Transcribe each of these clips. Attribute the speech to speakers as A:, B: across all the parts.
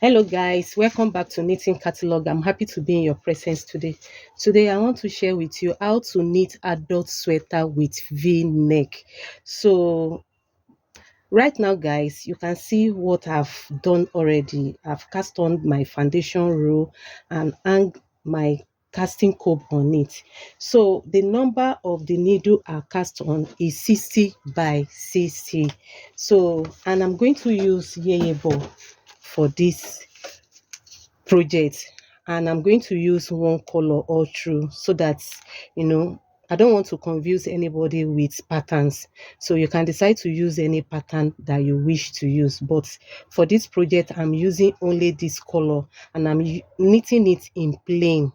A: Hello guys, welcome back to Knitting Catalog. I'm happy to be in your presence today. Today I want to share with you how to knit adult sweater with V-neck. So right now guys, you can see what I've done already. I've cast on my foundation row and hang my casting comb on it. So the number of the needle I cast on is 60 by 60. So and I'm going to use yeye ball for this project, and I'm going to use one color all through so that you know I don't want to confuse anybody with patterns. So you can decide to use any pattern that you wish to use, but for this project I'm using only this color, and I'm knitting it in plain.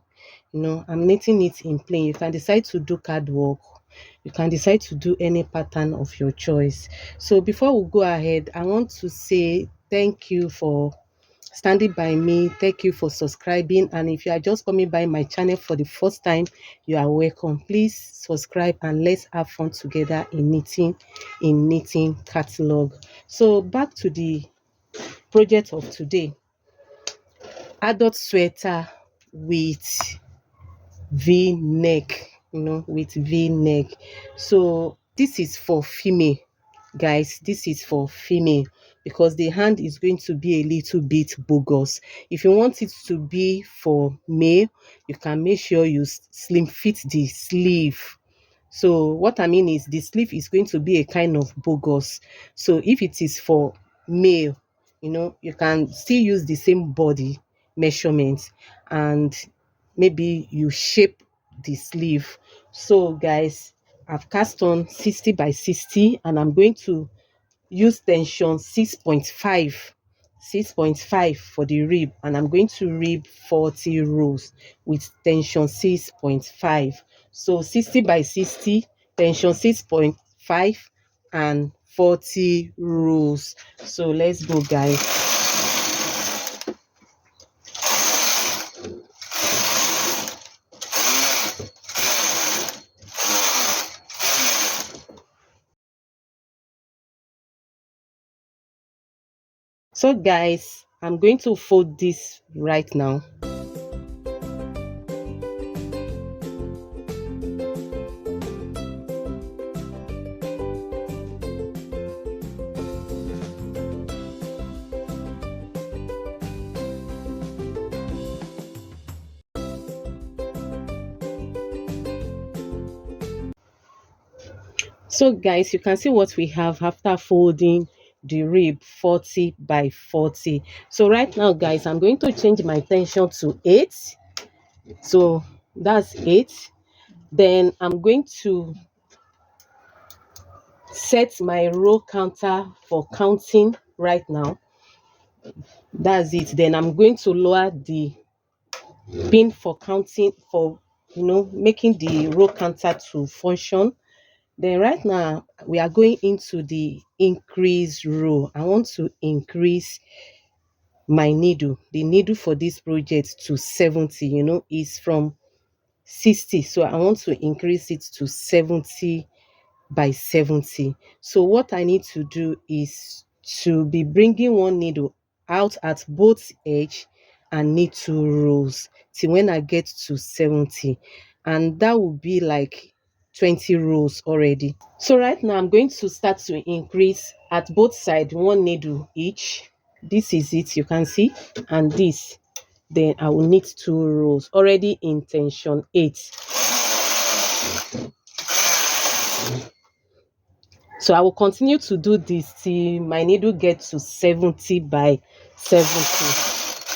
A: I'm knitting it in plain. You can decide to do card work, you can decide to do any pattern of your choice. So before we go ahead, I want to say thank you for standing by me. Thank you for subscribing, and if you are just coming by my channel for the first time, you are welcome. Please subscribe and let's have fun together in knitting catalog. So back to the project of today: adult sweater with v-neck, with v-neck. So this is for female, guys. This is for female because the hand is going to be a little bit bogus. If you want it to be for male, you can make sure you slim fit the sleeve. So what I mean is the sleeve is going to be a kind of bogus. So if it is for male, you can still use the same body measurements, and maybe you shape the sleeve. So guys, I've cast on 60 by 60, and I'm going to use tension 6.5 for the rib, and I'm going to rib 40 rows with tension 6.5. So 60 by 60, tension 6.5, and 40 rows. So let's go guys. So guys, I'm going to fold this right now. So guys, you can see what we have after folding the rib 40 by 40. So right now guys, I'm going to change my tension to 8. So that's 8. Then I'm going to set my row counter for counting right now. That's it. Then I'm going to lower the pin for counting, for making the row counter to function. Then right now we are going into the increase row. I want to increase my needle. The needle for this project to 70, is from 60. So I want to increase it to 70 by 70. So what I need to do is to be bringing one needle out at both edge and knit 2 rows till when I get to 70, and that will be like 20 rows already. So right now I'm going to start to increase at both sides, one needle each. This is it, you can see, and this. Then I will knit 2 rows already in tension 8. So I will continue to do this till my needle gets to 70 by 70.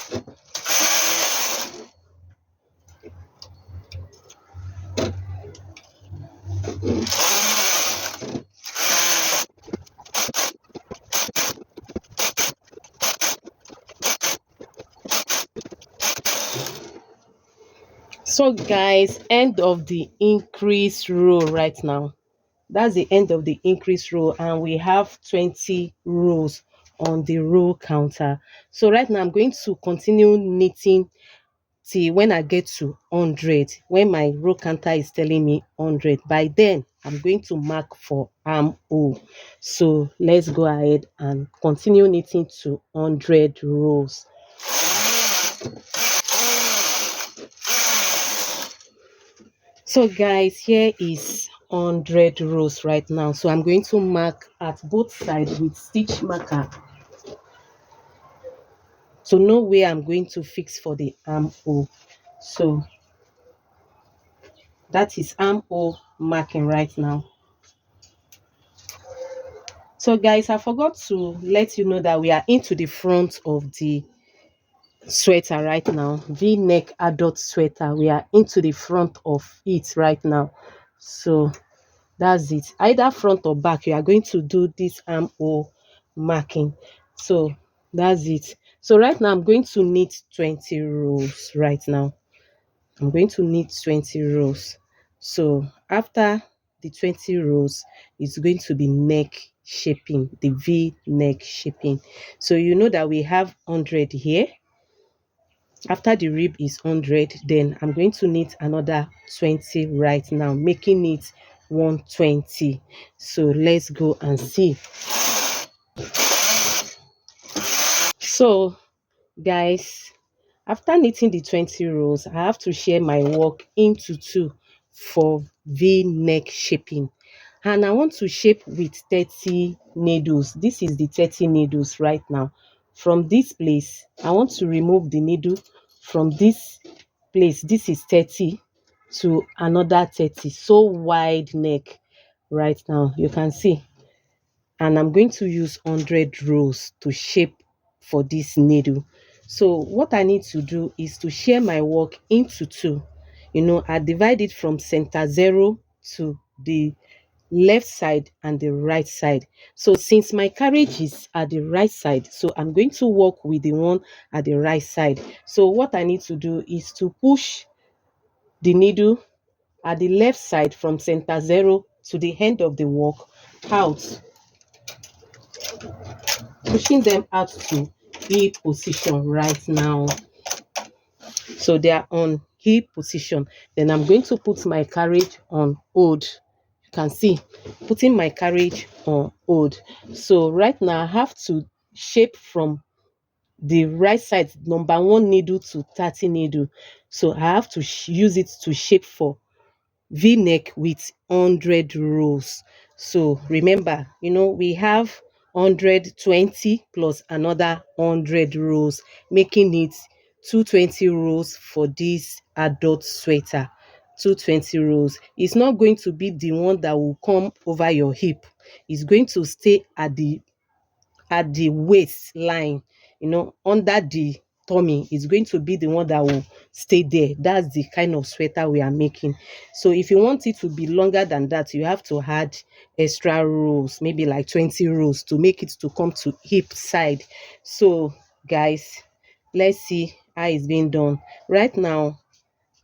A: So guys, end of the increase row right now. That's the end of the increase row, and we have 20 rows on the row counter. So right now I'm going to continue knitting till when I get to 100. When my row counter is telling me 100, by then I'm going to mark for armhole. So let's go ahead and continue knitting to 100 rows. So guys, here is 100 rows right now. So I'm going to mark at both sides with stitch marker to know where I'm going to fix for the armhole. So that is armhole marking right now. So guys, I forgot to let you know that we are into the front of the sweater right now. V-neck adult sweater. We are into the front of it right now. So that's it. Either front or back, you are going to do this armhole marking. So that's it. So right now I'm going to knit 20 rows right now. I'm going to knit 20 rows. So after the 20 rows, it's going to be neck shaping, the V neck shaping. So you know that we have 100 here. After the rib is 100, then I'm going to knit another 20 right now, making it 120. So let's go and see. So guys, after knitting the 20 rows, I have to share my work into two for V-neck shaping. And I want to shape with 30 needles. This is the 30 needles right now. From this place, I want to remove the needle from this place. This is 30 to another 30. So wide neck right now. You can see, and I'm going to use 100 rows to shape for this needle. So what I need to do is to share my work into two. I divide it from center zero to the left side and the right side. So since my carriage is at the right side, so I'm going to work with the one at the right side. So what I need to do is to push the needle at the left side from center zero to the end of the work out, pushing them out to hip position right now. So they are on hip position. Then I'm going to put my carriage on hold. You can see, putting my carriage on hold. So right now I have to shape from the right side, number one needle to 30 needle. So I have to use it to shape for V-neck with 100 rows. So remember, we have 120 plus another 100 rows, making it 220 rows for this adult sweater. 220 rows. It's not going to be the one that will come over your hip. It's going to stay at the waistline, under the tummy. Is going to be the one that will stay there. That's the kind of sweater we are making. So if you want it to be longer than that, you have to add extra rows, maybe like 20 rows, to make it to come to hip side. So guys, let's see how it's being done. Right now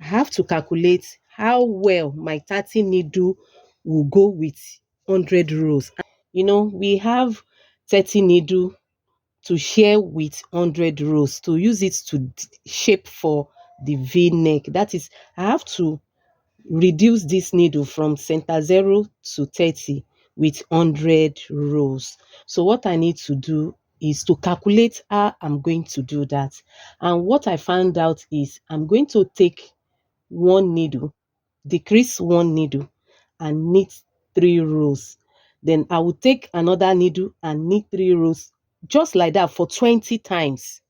A: I have to calculate how well my 30 needle will go with 100 rows. We have 30 needle to share with 100 rows to use it to shape for the V-neck. That is, I have to reduce this needle from center zero to 30 with 100 rows. So what I need to do is to calculate how I'm going to do that. And what I found out is I'm going to take one needle, decrease one needle, and knit 3 rows. Then I will take another needle and knit 3 rows, just like that, for 20 times.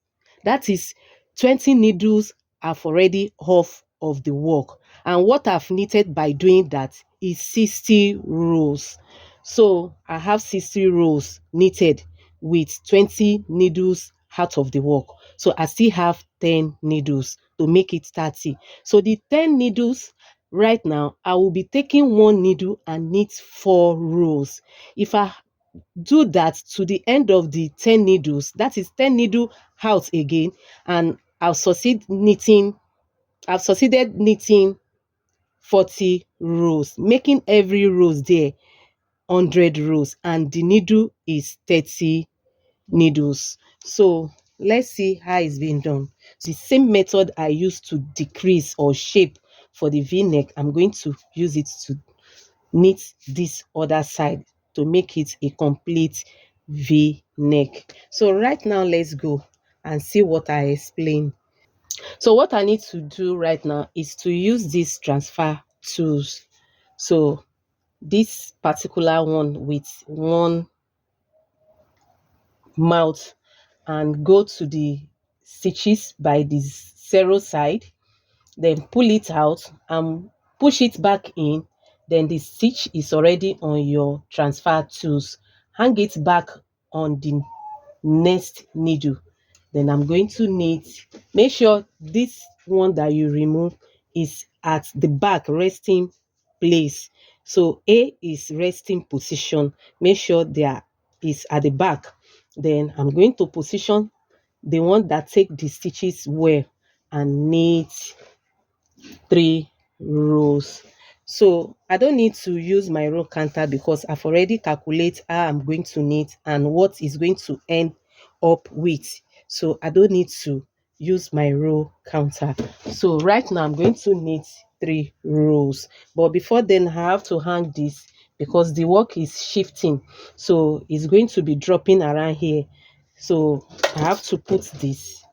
A: That is 20 needles have already off of the work. And what I've knitted by doing that is 60 rows. So I have 60 rows knitted with 20 needles out of the work. So I still have 10 needles to make it 30. So the 10 needles right now, I will be taking one needle and knit 4 rows. If I do that to the end of the 10 needles, that is 10 needle out again, and I've succeeded knitting 40 rows, making every rows there 100 rows, and the needle is 30 needles. So let's see how it's being done. The same method I used to decrease or shape for the V-neck, I'm going to use it to knit this other side to make it a complete V neck. So right now, let's go and see what I explain. So what I need to do right now is to use these transfer tools. So this particular one with one mouth, and go to the stitches by the zero side, then pull it out and push it back in. Then the stitch is already on your transfer tools. Hang it back on the next needle. Then I'm going to knit. Make sure this one that you remove is at the back resting place. So A is resting position. Make sure there is at the back. Then I'm going to position the one that take the stitches well and knit 3 rows. So I don't need to use my row counter because I've already calculate how I'm going to knit and what is going to end up with. So I don't need to use my row counter. So right now I'm going to knit 3 rows. But before then I have to hang this because the work is shifting. So it's going to be dropping around here. So I have to put this,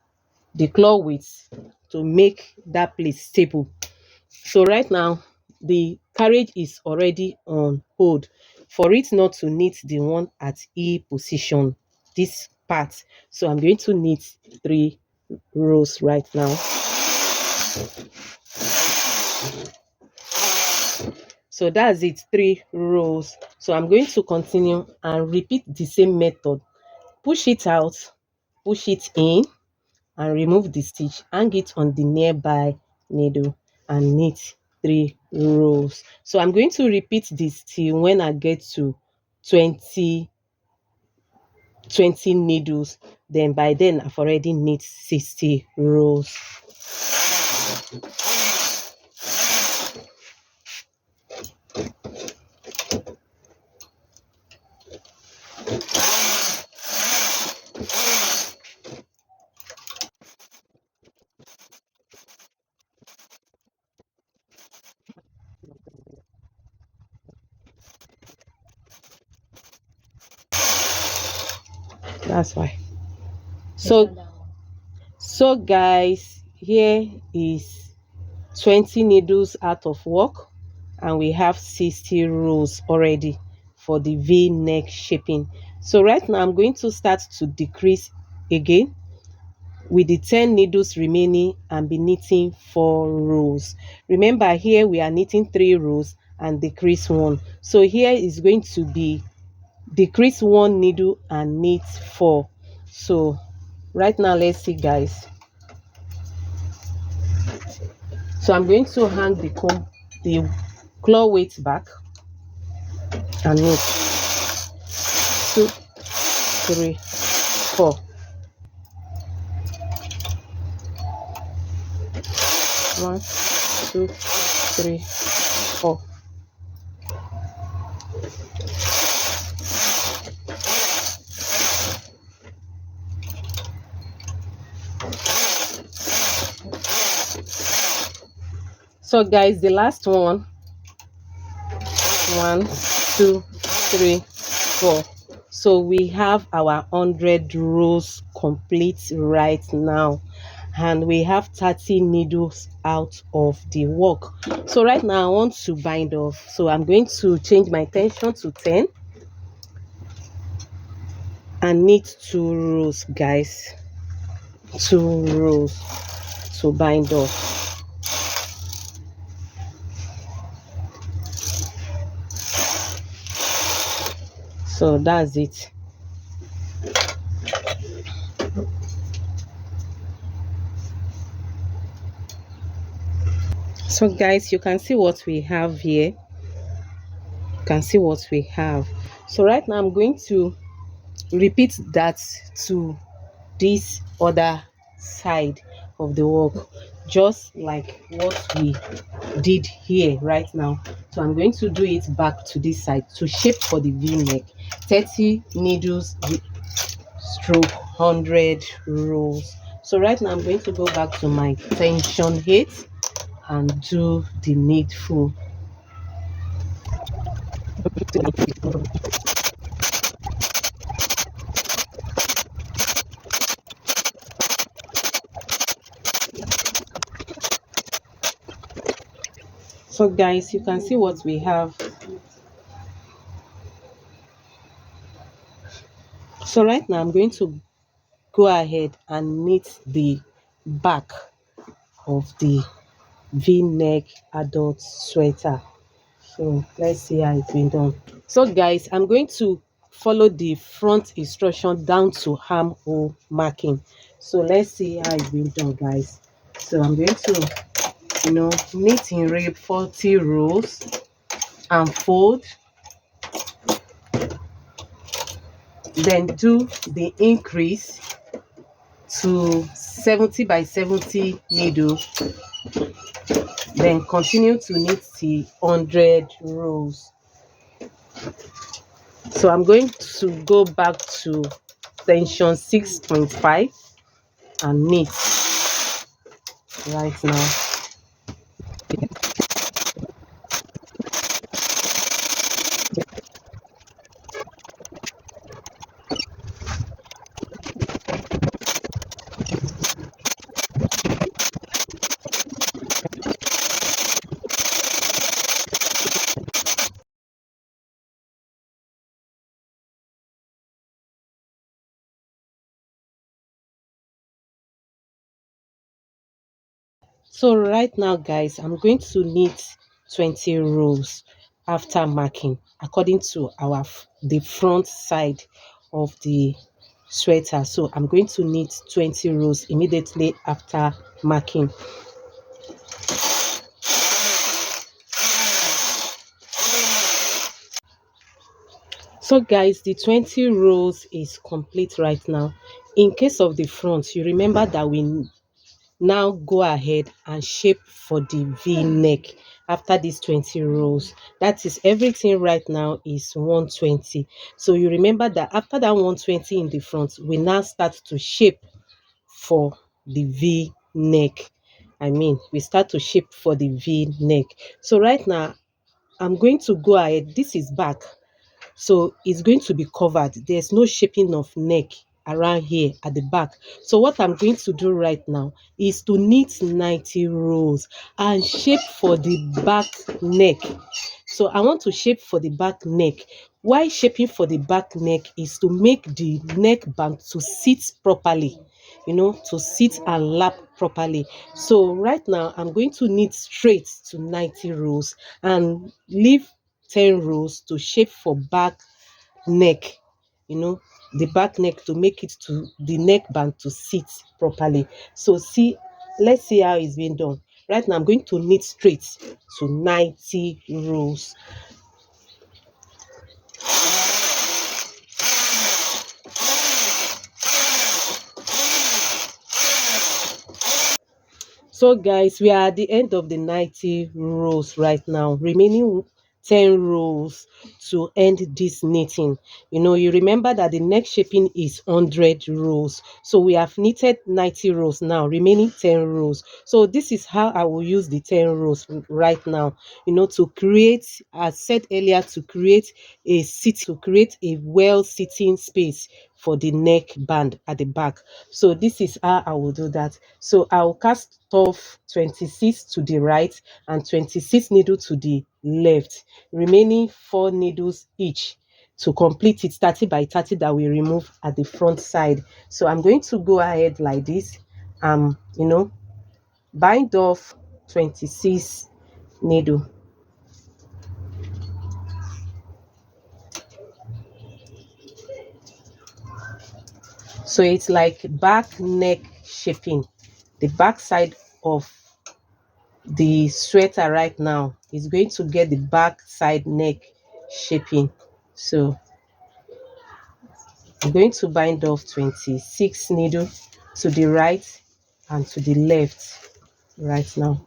A: the claw width, to make that place stable. So right now, the carriage is already on hold for it not to knit the one at E position, this part. So I'm going to knit 3 rows right now. So that's it, 3 rows. So I'm going to continue and repeat the same method. Push it out, push it in, and remove the stitch. Hang it on the nearby needle and knit 3 rows. So I'm going to repeat this till when I get to 20 needles. Then by then I've already knit 60 rows. That's why. So guys, here is 20 needles out of work, and we have 60 rows already for the V-neck shaping. So right now I'm going to start to decrease again with the 10 needles remaining and be knitting 4 rows. Remember, here we are knitting 3 rows and decrease 1. So here is going to be decrease 1 needle and knit 4. So right now, let's see guys. So I'm going to hang the claw weight back and knit 2, 3, 4. One, 2, 3, 4. So guys, the last one. 1, 2, 3, 4. So we have our 100 rows complete right now, and we have 30 needles out of the work. So right now I want to bind off. So I'm going to change my tension to 10 and knit 2 rows guys. 2 rows to bind off. So that's it. So guys, you can see what we have here. You can see what we have. So right now I'm going to repeat that to this other side of the work, just like what we did here right now. So I'm going to do it back to this side to shape for the V-neck. 30 needles stroke 100 rows. So right now I'm going to go back to my tension height and do the needful. So guys, you can see what we have. So right now I'm going to go ahead and knit the back of the v-neck adult sweater. So let's see how it's been done. So guys, I'm going to follow the front instruction down to armhole marking. So let's see how it's been done, guys. So I'm going to, knit in rib 40 rows and fold, then do the increase to 70 by 70 needle, then continue to knit the 100 rows. So I'm going to go back to tension 6.5 and knit right now. So right now, guys, I'm going to knit 20 rows after marking according to the front side of the sweater. So I'm going to knit 20 rows immediately after marking. So guys, the 20 rows is complete right now. In case of the front, you remember that we now go ahead and shape for the v-neck after these 20 rows. That is everything right now is 120. So you remember that after that 120 in the front, we now start to shape for the v-neck. We start to shape for the v-neck. So right now, I'm going to go ahead. This is back. So it's going to be covered. There's no shaping of neck around here at the back. So what I'm going to do right now is to knit 90 rows and shape for the back neck. So I want to shape for the back neck. Why shaping for the back neck is to make the neck band to sit properly, to sit and lap properly. So right now I'm going to knit straight to 90 rows and leave 10 rows to shape for back neck, you know, the back neck to make it to the neck band to sit properly. So see, let's see how it's being done. Right now I'm going to knit straight to 90 rows. So guys, we are at the end of the 90 rows right now, remaining 10 rows to end this knitting. You remember that the neck shaping is 100 rows. So we have knitted 90 rows now, remaining 10 rows. So this is how I will use the 10 rows right now, to create, as said earlier, to create a well sitting space for the neck band at the back. So this is how I will do that. So I'll cast off 26 to the right and 26 needle to the left, remaining 4 needles each to complete it 30 by 30 that we remove at the front side. So I'm going to go ahead like this, bind off 26 needle. So it's like back neck shaping. The back side of the sweater right now is going to get the back side neck shaping. So I'm going to bind off 26 needle to the right and to the left right now.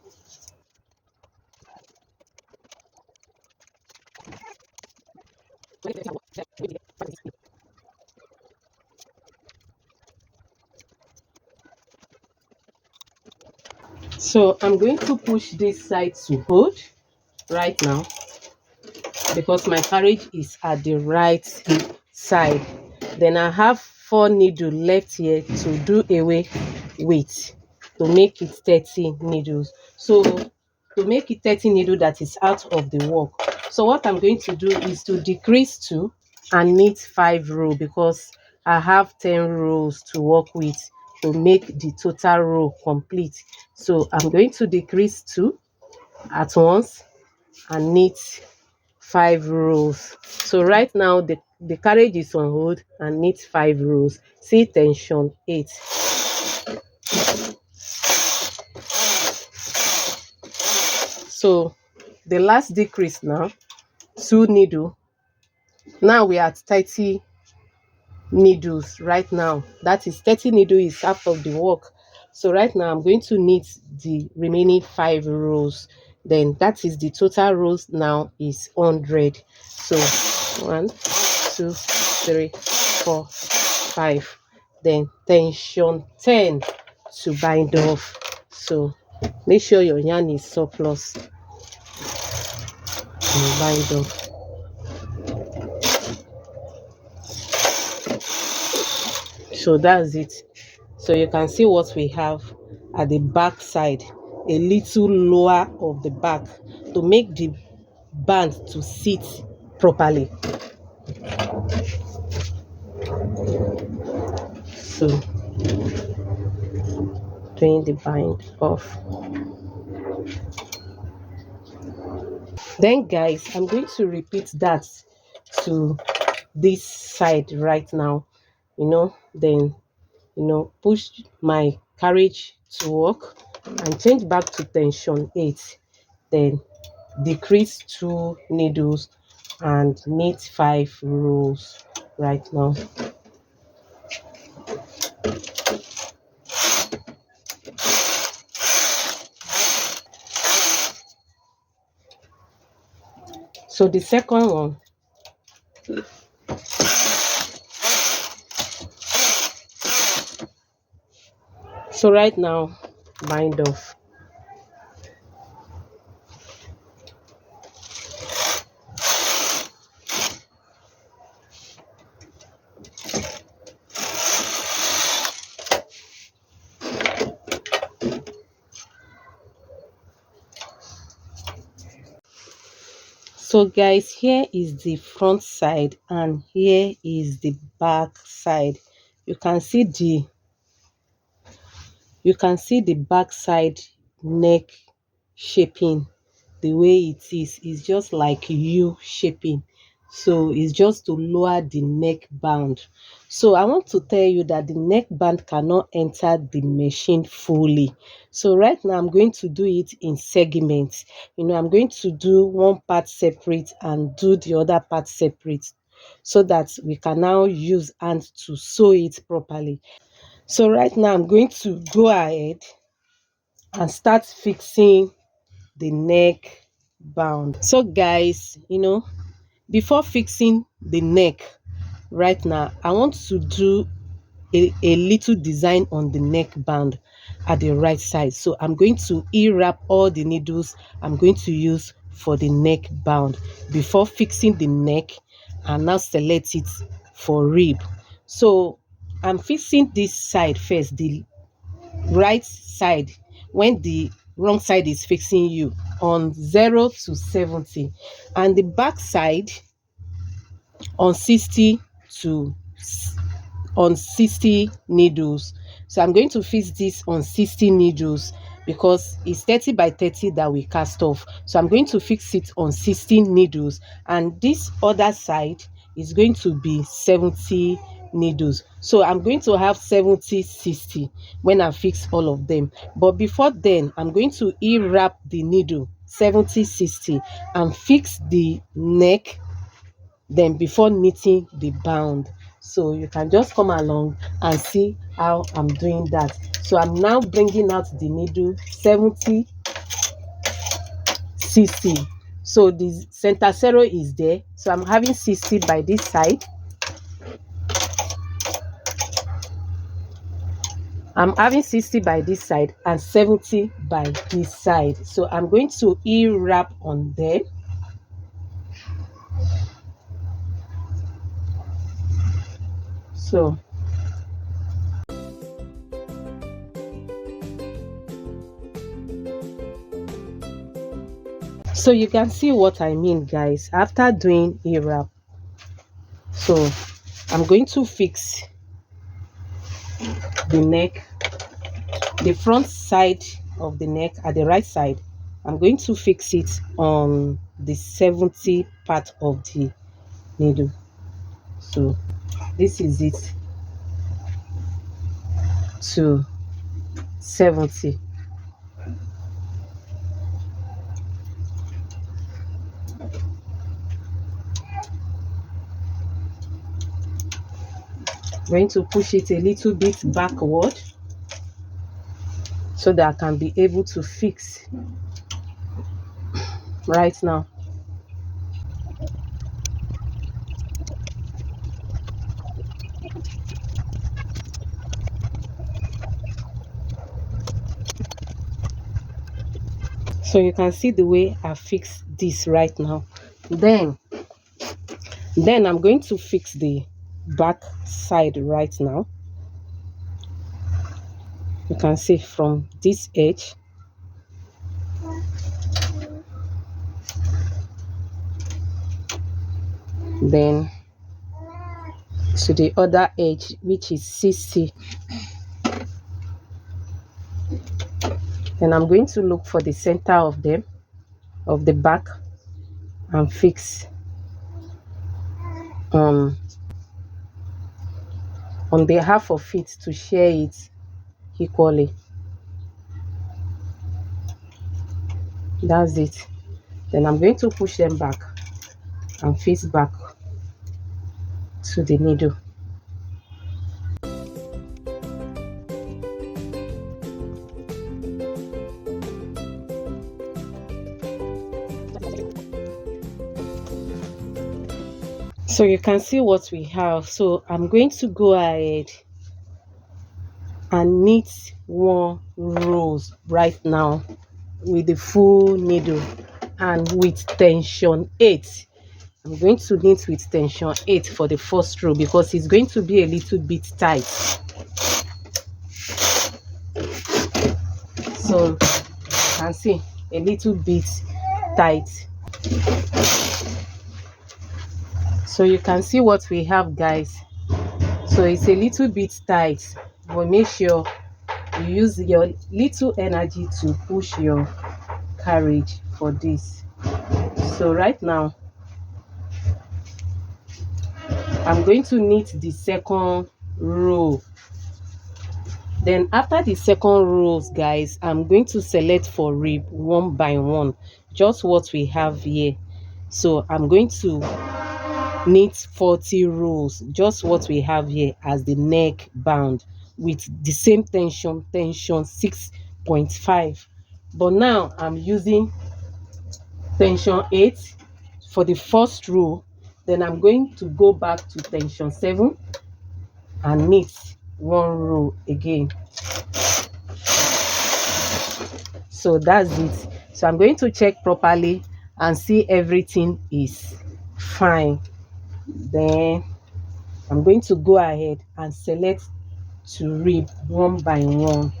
A: So I'm going to push this side to hold right now because my carriage is at the right hip side. Then I have 4 needle left here to do away with to make it 30 needles. So to make it 30 needle that is out of the work. So what I'm going to do is to decrease 2 and knit 5 row, because I have 10 rows to work with to make the total row complete. So I'm going to decrease 2 at once and knit 5 rows. So right now the carriage is on hold and knit 5 rows. See tension 8. So the last decrease now, 2 needle. Now we are at 30 needles right now. That is 30 needle is half of the work. So right now I'm going to knit the remaining 5 rows. Then that is the total rows now is 100. So 1, 2, 3, 4, 5. Then tension 10 to bind off. So make sure your yarn is surplus and bind off. So that's it. So you can see what we have at the back side, a little lower of the back to make the band to sit properly. So doing the bind off. Then guys, I'm going to repeat that to this side right now, then push my carriage to work and change back to tension 8, then decrease 2 needles and knit 5 rows right now. So the second one, so right now bind off. So guys, here is the front side and here is the back side. You can see the back side neck shaping the way it is just like U shaping. So it's just to lower the neck band. So I want to tell you that the neck band cannot enter the machine fully. So right now I'm going to do it in segments. I'm going to do one part separate and do the other part separate, so that we can now use hand to sew it properly. So right now I'm going to go ahead and start fixing the neck band. So guys, before fixing the neck, right now I want to do a little design on the neck band at the right side. So I'm going to e-wrap all the needles I'm going to use for the neck band before fixing the neck, and now select it for rib. So I'm fixing this side first, the right side, when the wrong side is facing you, on 0 to 70, and the back side on 60 to on 60 needles. So I'm going to fix this on 60 needles because it's 30 by 30 that we cast off. So I'm going to fix it on 60 needles, and this other side is going to be 70 needles. So I'm going to have 70 60 when I fix all of them. But before then, I'm going to e-wrap the needle 70 60 and fix the neck, then before knitting the band. So you can just come along and see how I'm doing that. So I'm now bringing out the needle 70 60. So the center zero is there, so I'm having 60 by this side. I'm having 60 by this side and 70 by this side. So I'm going to e-wrap on them. So So you can see what I mean, guys. After doing a wrap, so I'm going to fix the neck, the front side of the neck at the right side. I'm going to fix it on the 70 part of the needle. So this is it to 70. I'm going to push it a little bit backward so that I can be able to fix right now. So you can see the way I fix this right now. Then I'm going to fix the back side right now. You can see from this edge, then to the other edge, which is 60. Then I'm going to look for the center of them, of the back, and fix um on the half of it to share it equally. That's it. Then I'm going to push them back and face back to the needle. So you can see what we have. So I'm going to go ahead and knit one rows right now with the full needle and with tension 8. I'm going to knit with tension 8 for the first row because it's going to be a little bit tight. So you can see a little bit tight. So you can see what we have, guys. So it's a little bit tight, but make sure you use your little energy to push your carriage for this. So right now I'm going to knit the second row. Then after the second rows, guys, I'm going to select for rib one by one, just what we have here. So I'm going to knit 40 rows, just what we have here as the neck band, with the same tension 6.5. But now I'm using tension 8 for the first row. Then I'm going to go back to tension 7 and knit one row again. So that's it. So I'm going to check properly and see everything is fine. Then I'm going to go ahead and select to rib one by one.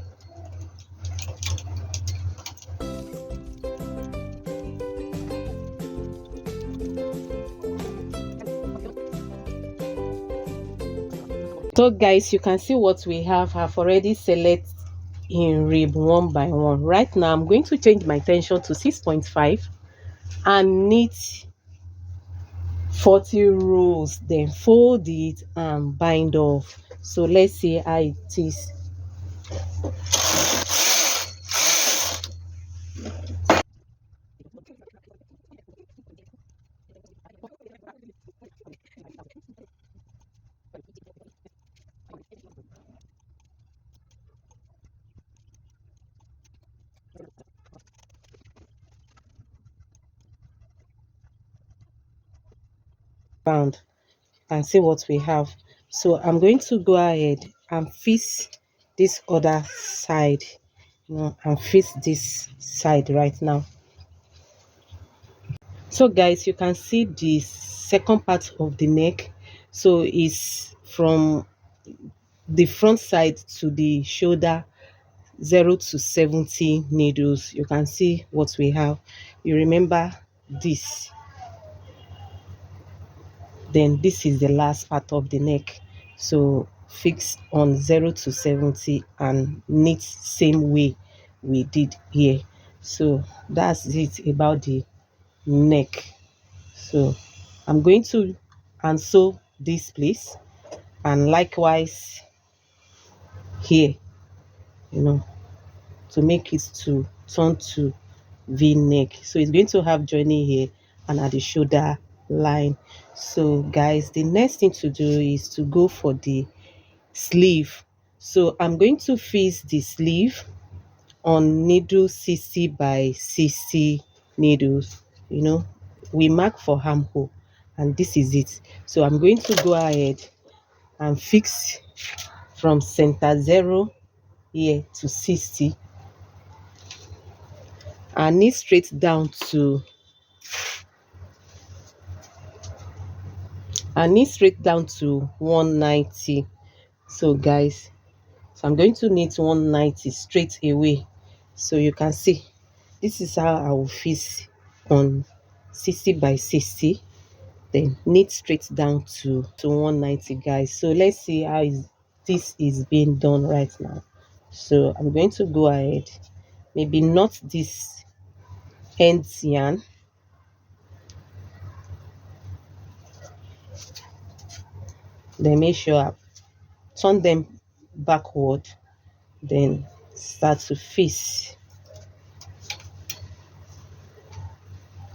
A: So guys, you can see what we have. I've already selected in rib one by one. Right now I'm going to change my tension to 6.5 and knit 40 rows, then fold it and bind off. So let's see how it is. Bound and see what we have. So I'm going to go ahead and fix this other side, and fix this side right now. So guys, you can see the second part of the neck. So it's from the front side to the shoulder, 0 to 70 needles. You can see what we have. you remember this, then this is the last part of the neck. So fix on 0 to 70 and knit same way we did here. So that's it about the neck. So I'm going to and sew this place, and likewise here, you know, to make it to turn to v-neck. So it's going to have joining here and at the shoulder line. So guys, the next thing to do is to go for the sleeve. So I'm going to fix the sleeve on needle 60 by 60 needles. You know, we mark for armhole, and this is it. So I'm going to go ahead and fix from center 0 here to 60, and knit straight down to 190. So guys, so I'm going to knit 190 straight away. So you can see this is how I will fix on 60 by 60, then knit straight down to 190, guys. So let's see how this is being done right now. So I'm going to go ahead, maybe not this end yarn, then make sure I turn them backward, then start to fix.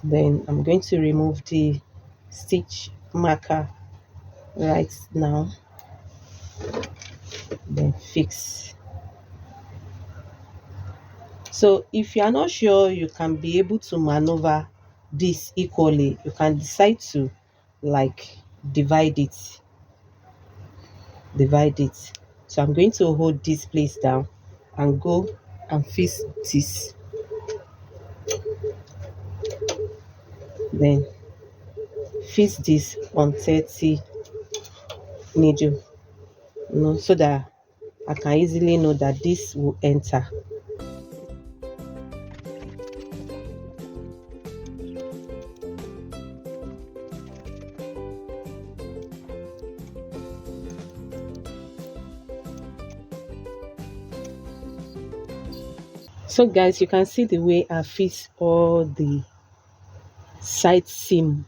A: Then I'm going to remove the stitch marker right now, then fix. So if you are not sure you can be able to maneuver this equally, you can decide to like divide it. So I'm going to hold this place down and go and fix this, then fix this on 30 needle, so that I can easily know that this will enter. So guys, you can see the way I fix all the side seam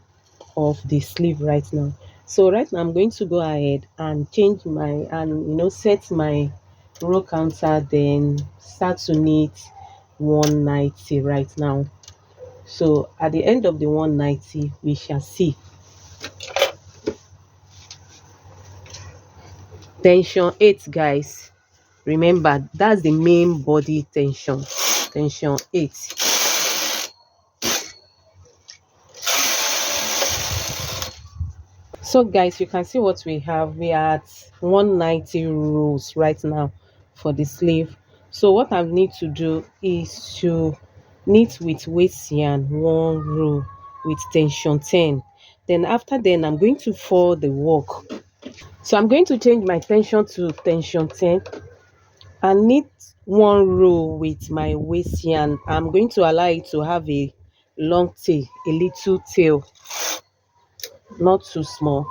A: of the sleeve right now. So right now I'm going to go ahead and change my, and set my row counter, then start to knit 190 right now. So at the end of the 190 we shall see tension 8, guys. Remember, that's the main body tension 8. So guys, you can see what we have. We are at 190 rows right now for the sleeve. So what I need to do is to knit with waist yarn 1 row with tension 10. Then after then I'm going to fold the work. So I'm going to change my tension to tension 10 and knit 1 row with my waist yarn. I'm going to allow it to have a long tail, a little tail, not too small.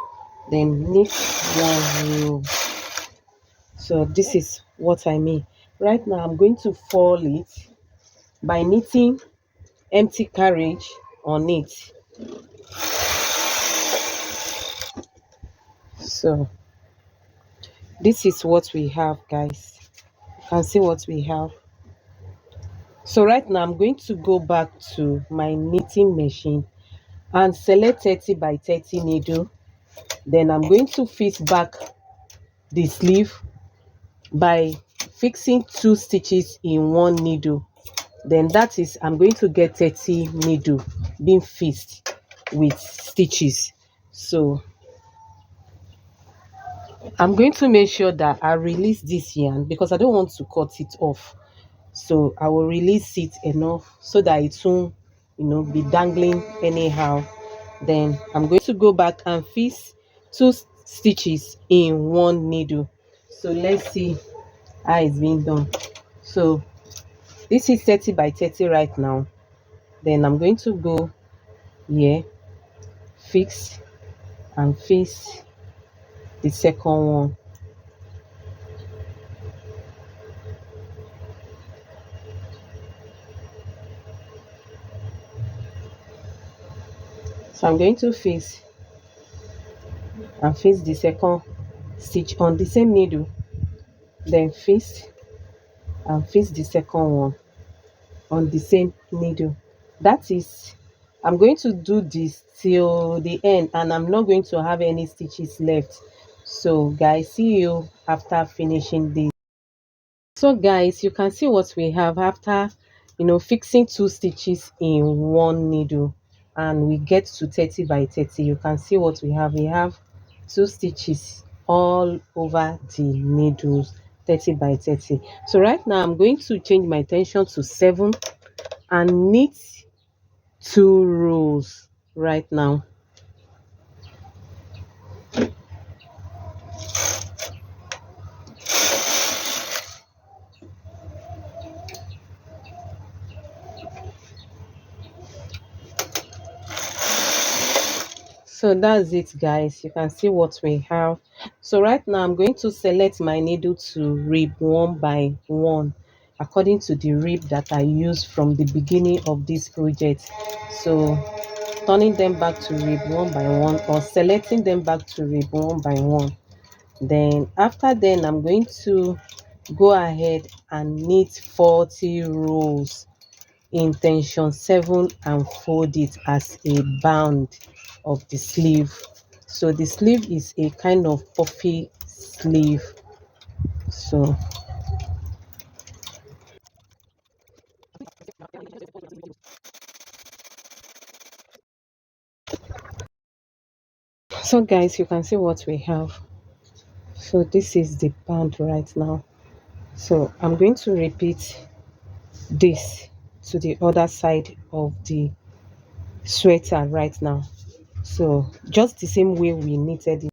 A: Then knit 1 row. So this is what I mean. Right now I'm going to fold it by knitting empty carriage on it. So this is what we have, guys. You can see what we have. So right now I'm going to go back to my knitting machine and select 30 by 30 needle. Then I'm going to fix back the sleeve by fixing 2 stitches in 1 needle. Then that is, I'm going to get 30 needle being fixed with stitches. So I'm going to make sure that I release this yarn because I don't want to cut it off. So I will release it enough so that it won't be dangling anyhow. Then I'm going to go back and fix 2 stitches in 1 needle. So let's see how it's being done. So this is 30 by 30 right now. Then I'm going to go here, fix and face the second one. So I'm going to face and face the second stitch on the same needle, then face and face the second one on the same needle. That is, I'm going to do this till the end, and I'm not going to have any stitches left. So guys, see you after finishing this. So guys, you can see what we have after, fixing two stitches in one needle, and we get to 30 by 30. You can see what we have. We have two stitches all over the needles, 30 by 30. So right now I'm going to change my tension to 7 and knit 2 rows right now. So that's it guys, you can see what we have. So right now I'm going to select my needle to rib one by one according to the rib that I used from the beginning of this project. So turning them back to rib one by one, or selecting them back to rib one by one. Then after then I'm going to go ahead and knit 40 rows in tension 7 and fold it as a band of the sleeve. So the sleeve is a kind of puffy sleeve. So guys, you can see what we have. So this is the band right now. So I'm going to repeat this to the other side of the sweater right now. So just the same way we knitted it.